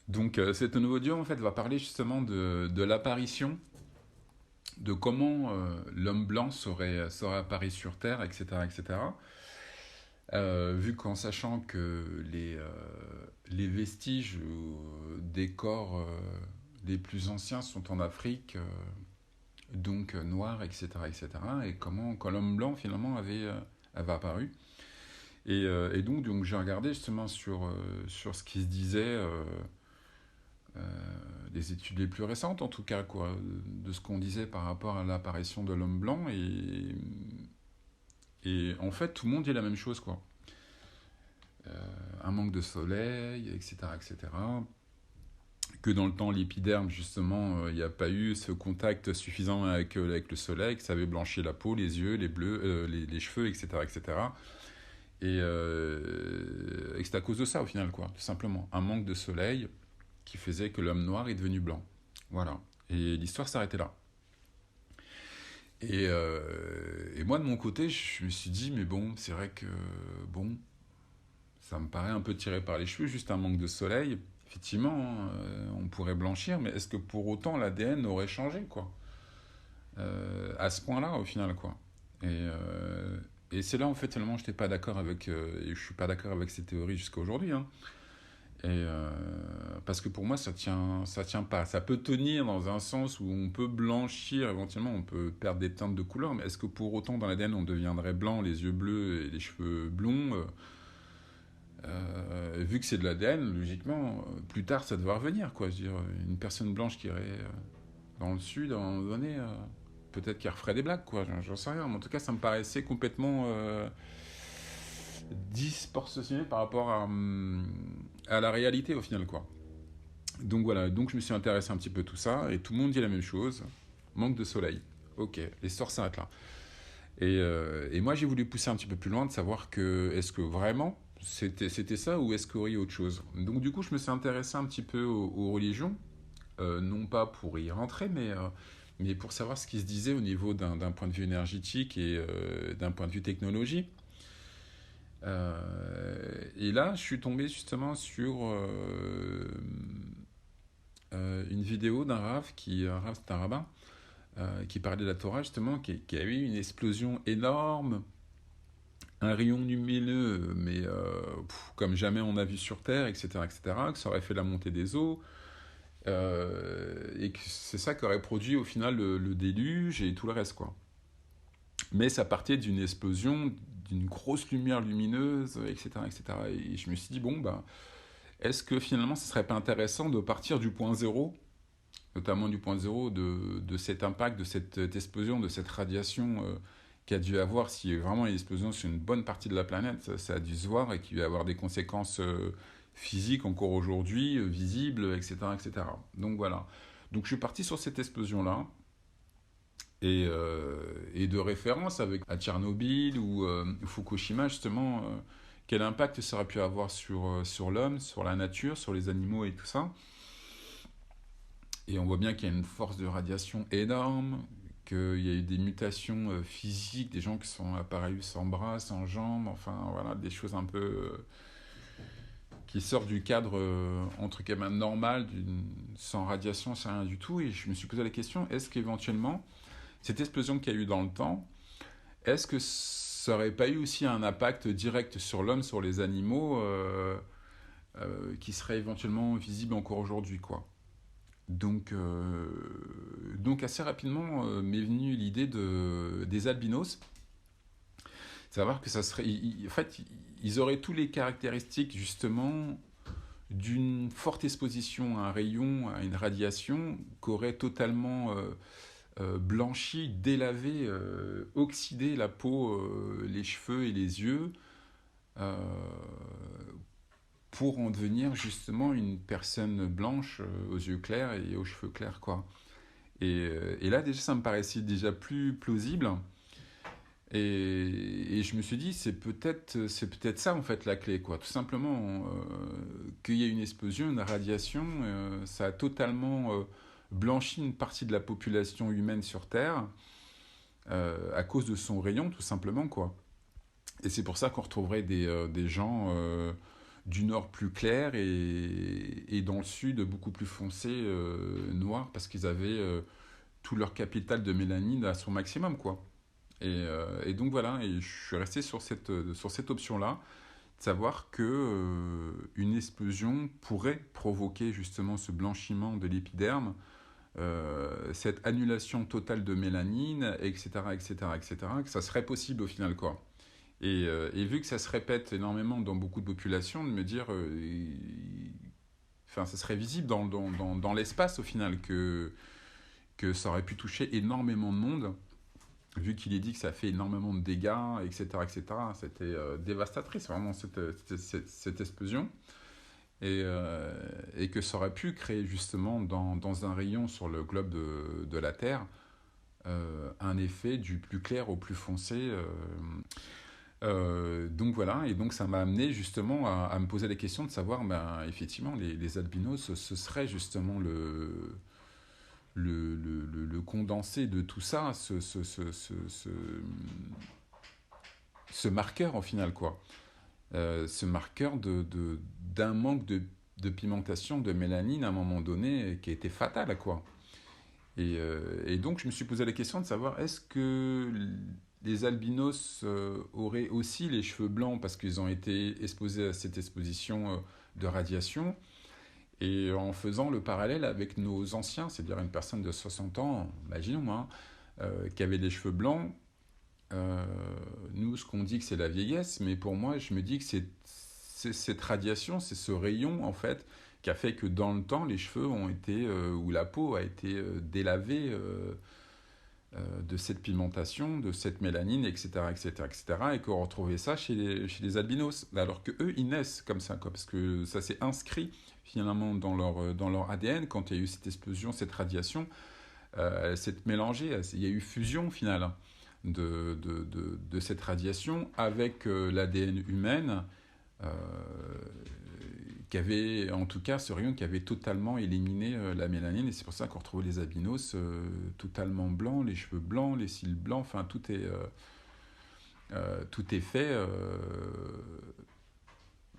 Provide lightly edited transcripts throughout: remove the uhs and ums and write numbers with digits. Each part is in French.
Donc, cette nouveau audio, en fait, va parler justement de l'apparition, de comment l'homme blanc serait apparu sur Terre, etc., etc. Vu qu'en sachant que les vestiges des corps les plus anciens sont en Afrique, donc noirs, etc., etc., et comment quand l'homme blanc finalement avait apparu. Et donc j'ai regardé justement sur ce qui se disait euh, des études les plus récentes, en tout cas, quoi, de ce qu'on disait par rapport à l'apparition de l'homme blanc. Et en fait, tout le monde dit la même chose, quoi. Un manque de soleil, etc., etc. Que dans le temps, l'épiderme, justement, il n'y a pas eu ce contact suffisant avec le soleil, que ça avait blanchi la peau, les yeux, les bleus, les cheveux, etc., etc. Et que c'est à cause de ça, au final, quoi, tout simplement. Un manque de soleil qui faisait que l'homme noir est devenu blanc. Voilà. Et l'histoire s'arrêtait là. Et moi, de mon côté, je me suis dit, mais bon, c'est vrai que, bon, ça me paraît un peu tiré par les cheveux, juste un manque de soleil. Effectivement, hein, on pourrait blanchir, mais est-ce que pour autant l'ADN aurait changé, quoi, à ce point-là, au final, quoi. Et c'est là, en fait, tellement je n'étais pas d'accord avec, et je suis pas d'accord avec ces théories jusqu'à aujourd'hui, hein. Parce que pour moi, ça tient pas. Ça peut tenir dans un sens où on peut blanchir, éventuellement, on peut perdre des teintes de couleur, mais est-ce que pour autant, dans l'ADN, on deviendrait blanc, les yeux bleus et les cheveux blonds vu que c'est de l'ADN, logiquement, plus tard, ça devrait revenir, quoi. Je veux dire, une personne blanche qui irait dans le sud, à un moment donné, peut-être qu'elle referait des blagues, quoi. J'en sais rien. Mais en tout cas, ça me paraissait complètement disproportionné par rapport à la réalité, au final, quoi. Donc voilà, donc je me suis intéressé un petit peu à tout ça, et tout le monde dit la même chose. Manque de soleil. Ok, l'histoire s'arrête là. Et moi, j'ai voulu pousser un petit peu plus loin de savoir que, est-ce que vraiment c'était ça ou est-ce qu'il y aurait autre chose. Donc du coup, je me suis intéressé un petit peu aux religions, non pas pour y rentrer, mais pour savoir ce qui se disait au niveau d'un point de vue énergétique et d'un point de vue technologie. Et là, je suis tombé justement sur une vidéo d'un Rav, un Rav, c'est un rabbin, qui parlait de la Torah justement, qui a eu une explosion énorme, un rayon lumineux, mais comme jamais on a vu sur Terre, etc., etc., que ça aurait fait la montée des eaux, et que c'est ça qui aurait produit au final le déluge et tout le reste, quoi. Mais ça partait d'une explosion, d'une grosse lumière lumineuse, etc., etc. Et je me suis dit, bon, ben, est-ce que finalement, ce serait pas intéressant de partir du point zéro, notamment du point zéro de cet impact, de cette explosion, de cette radiation qu'il a dû avoir, si vraiment il y a une explosion sur une bonne partie de la planète, ça a dû se voir et qu'il va y avoir des conséquences physiques encore aujourd'hui, visibles, etc., etc. Donc voilà. Donc je suis parti sur cette explosion-là, et de référence avec à Tchernobyl ou Fukushima, justement, quel impact ça aurait pu avoir sur l'homme, sur la nature, sur les animaux et tout ça. Et on voit bien qu'il y a une force de radiation énorme, qu'il y a eu des mutations physiques, des gens qui sont apparus sans bras, sans jambes, enfin voilà, des choses un peu qui sortent du cadre entre guillemets normal, sans radiation, sans rien du tout. Et je me suis posé la question, est-ce qu'éventuellement, cette explosion qu'il y a eu dans le temps, est-ce que ça n'aurait pas eu aussi un impact direct sur l'homme, sur les animaux, qui serait éventuellement visible encore aujourd'hui, quoi. Donc assez rapidement m'est venue l'idée des albinos. Savoir que ça serait, en fait, ils auraient tous les caractéristiques justement d'une forte exposition à un rayon, à une radiation, qu'aurait totalement blanchi, délavé, oxydé la peau, les cheveux et les yeux, euh, pour en devenir justement une personne blanche aux yeux clairs et aux cheveux clairs, quoi. Et là, déjà, ça me paraissait déjà plus plausible. Et je me suis dit, c'est peut-être ça, en fait, la clé, quoi. Tout simplement, qu'il y ait une explosion, une radiation, ça a totalement blanchi une partie de la population humaine sur Terre, à cause de son rayon, tout simplement, quoi. Et c'est pour ça qu'on retrouverait des gens du nord plus clair et dans le sud beaucoup plus foncé, noir, parce qu'ils avaient tout leur capital de mélanine à son maximum, quoi. Et donc voilà, et je suis resté sur cette option-là, de savoir que une explosion pourrait provoquer justement ce blanchiment de l'épiderme, cette annulation totale de mélanine, etc., etc., etc., que ça serait possible au final, quoi. Et vu que ça se répète énormément dans beaucoup de populations, de me dire, enfin, ça serait visible dans l'espace au final que ça aurait pu toucher énormément de monde, vu qu'il est dit que ça fait énormément de dégâts, etc., etc. C'était dévastatrice, vraiment, cette explosion. Et que ça aurait pu créer justement dans un rayon sur le globe de la Terre un effet du plus clair au plus foncé. Donc voilà, et donc ça m'a amené justement à me poser la question de savoir, ben, effectivement, les albinos, ce serait justement le condensé de tout ça, ce marqueur au final, quoi. Ce marqueur d'un manque de pigmentation, de mélanine à un moment donné qui a été fatal, quoi. Et donc je me suis posé la question de savoir est-ce que les albinos auraient aussi les cheveux blancs parce qu'ils ont été exposés à cette exposition de radiation, et en faisant le parallèle avec nos anciens, c'est-à-dire une personne de 60 ans, imaginons, hein, qui avait les cheveux blancs. Nous, ce qu'on dit que c'est la vieillesse, mais pour moi, je me dis que c'est cette radiation, c'est ce rayon, en fait, qui a fait que dans le temps, les cheveux ont été, ou la peau a été délavée de cette pigmentation, de cette mélanine, etc., etc., etc., et qu'on retrouvait ça chez les albinos, alors que eux, ils naissent comme ça, quoi, parce que ça s'est inscrit finalement dans leur ADN quand il y a eu cette explosion, cette radiation, elle s'est mélangée, il y a eu fusion au final, hein, de cette radiation avec l'ADN humaine, euh, qui avait, en tout cas, ce rayon qui avait totalement éliminé la mélanine, et c'est pour ça qu'on retrouve les albinos totalement blancs, les cheveux blancs, les cils blancs, enfin tout est fait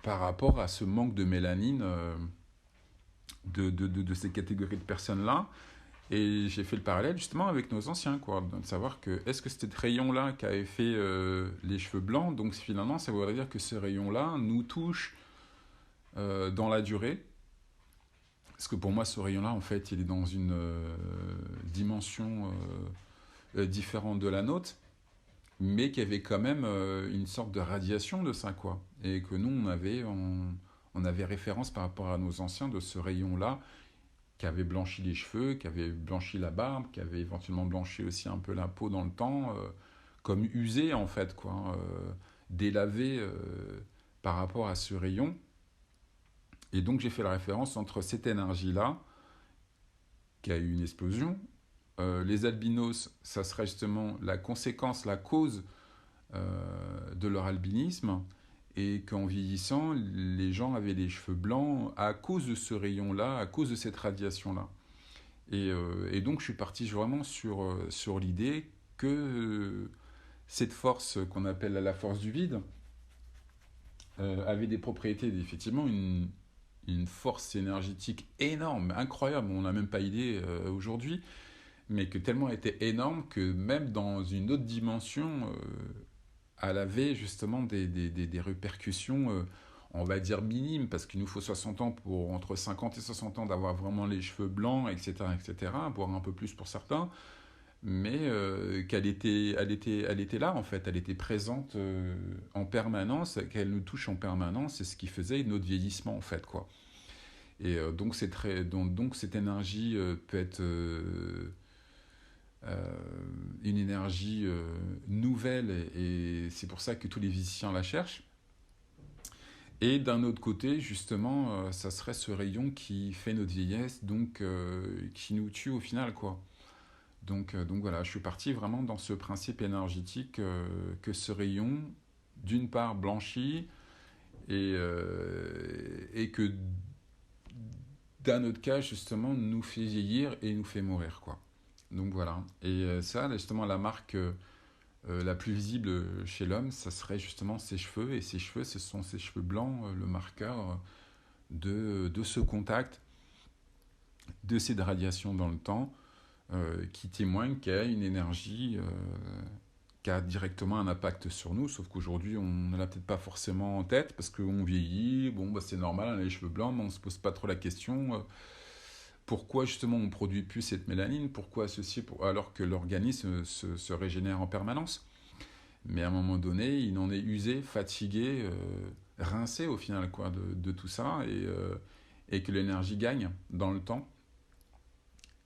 par rapport à ce manque de mélanine de ces catégories de personnes-là. Et j'ai fait le parallèle justement avec nos anciens, quoi, de savoir que est-ce que c'était ce rayon-là qui avait fait les cheveux blancs, donc finalement ça voudrait dire que ce rayon-là nous touche dans la durée, parce que pour moi ce rayon-là en fait il est dans une dimension différente de la nôtre, mais qu'il y avait quand même une sorte de radiation de ça, quoi, et que nous on avait référence par rapport à nos anciens de ce rayon-là qui avait blanchi les cheveux, qui avait blanchi la barbe, qui avait éventuellement blanchi aussi un peu la peau dans le temps, comme usé en fait, quoi, délavé par rapport à ce rayon. Et donc j'ai fait la référence entre cette énergie-là, qui a eu une explosion, les albinos, ça serait justement la conséquence, la cause de leur albinisme, et qu'en vieillissant, les gens avaient les cheveux blancs à cause de ce rayon-là, à cause de cette radiation-là. Et donc je suis parti vraiment sur l'idée que cette force qu'on appelle la force du vide avait des propriétés, effectivement une force énergétique énorme, incroyable, on n'a même pas idée aujourd'hui, mais que tellement elle était énorme que même dans une autre dimension, elle avait justement des répercussions, on va dire minimes, parce qu'il nous faut 60 ans pour, entre 50 et 60 ans, d'avoir vraiment les cheveux blancs, etc., etc., voire un peu plus pour certains, mais elle était là, en fait, elle était présente en permanence, qu'elle nous touche en permanence, c'est ce qui faisait notre vieillissement, en fait, quoi. Et donc cette énergie peut être une énergie nouvelle, et c'est pour ça que tous les physiciens la cherchent. Et d'un autre côté, justement, ça serait ce rayon qui fait notre vieillesse, donc qui nous tue au final, quoi. Donc voilà, je suis parti vraiment dans ce principe énergétique que ce rayon, d'une part, blanchit, et que d'un autre cas, justement, nous fait vieillir et nous fait mourir, quoi. Donc voilà. Et ça, justement, la marque la plus visible chez l'homme, ça serait justement ses cheveux, et ses cheveux, ce sont ses cheveux blancs, le marqueur de ce contact, de cette radiation dans le temps, qui témoigne qu'il y a une énergie qui a directement un impact sur nous, sauf qu'aujourd'hui, on ne l'a peut-être pas forcément en tête, parce qu'on vieillit, bon, bah, c'est normal, on a les cheveux blancs, mais on ne se pose pas trop la question, pourquoi justement on ne produit plus cette mélanine, pourquoi ceci, alors que l'organisme se régénère en permanence. Mais à un moment donné, il en est usé, fatigué, rincé au final quoi, de tout ça, et que l'énergie gagne dans le temps.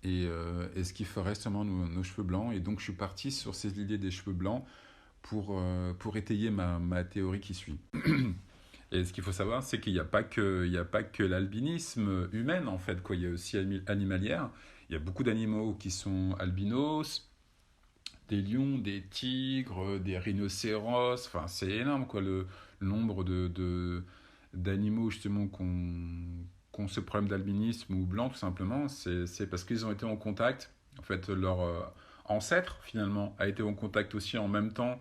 Et ce qui ferait justement nos cheveux blancs. Et donc je suis parti sur cette idée des cheveux blancs pour étayer ma théorie qui suit. Et ce qu'il faut savoir, c'est qu'il n'y a pas que, il y a pas que l'albinisme humain, en fait, quoi. Il y a aussi animalière. Il y a beaucoup d'animaux qui sont albinos, des lions, des tigres, des rhinocéros. Enfin, c'est énorme, quoi, le nombre d'animaux, justement, qu'on ce problème d'albinisme ou blanc, tout simplement. C'est parce qu'ils ont été en contact. En fait, leur ancêtre, finalement, a été en contact aussi en même temps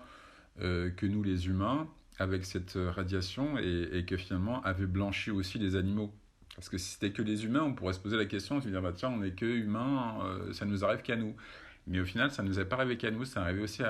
que nous, les humains, avec cette radiation, et que finalement avait blanchi aussi les animaux. Parce que si c'était que les humains, on pourrait se poser la question, se dire, bah tiens, on n'est que humains, ça nous arrive qu'à nous. Mais au final, ça ne nous est pas arrivé qu'à nous, ça arrivé aussi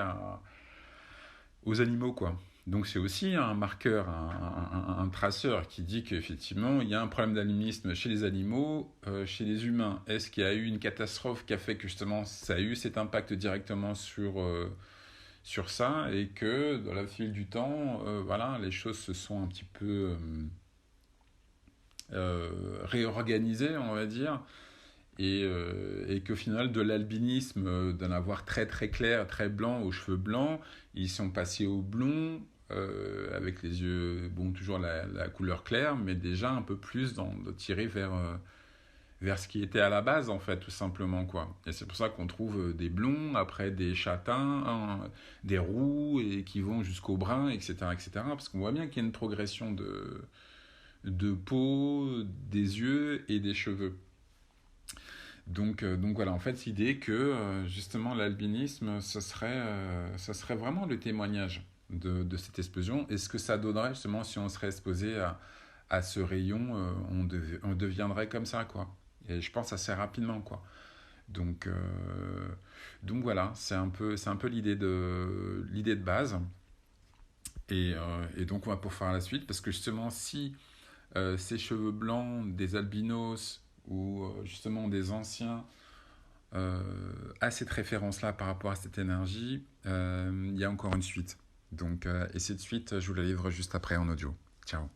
aux animaux, quoi. Donc c'est aussi un marqueur, un traceur qui dit qu'effectivement, il y a un problème d'albinisme chez les animaux, chez les humains. Est-ce qu'il y a eu une catastrophe qui a fait que justement ça a eu cet impact directement sur ça, et que dans le fil du temps, voilà, les choses se sont un petit peu réorganisées, on va dire, et qu'au final, de l'albinisme, d'en avoir très très clair, très blanc, aux cheveux blancs, ils sont passés au blond, avec les yeux, bon, toujours la couleur claire, mais déjà un peu plus tiré vers ce qui était à la base, en fait, tout simplement, quoi. Et c'est pour ça qu'on trouve des blonds, après des châtains, hein, des roux, et qui vont jusqu'au brun, etc., etc., parce qu'on voit bien qu'il y a une progression de peau, des yeux et des cheveux. Donc voilà, en fait, l'idée que justement l'albinisme, ça serait vraiment le témoignage de cette explosion. Et ce que ça donnerait justement si on serait exposé à ce rayon, on deviendrait comme ça, quoi. Et je pense assez rapidement, quoi. Donc, euh, donc voilà, c'est un peu l'idée de base. Et donc on va pouvoir faire la suite, parce que justement, si ces cheveux blancs des albinos ou justement des anciens euh, à cette référence-là par rapport à cette énergie, il y a encore une suite. Donc, et cette suite, je vous la livre juste après en audio. Ciao.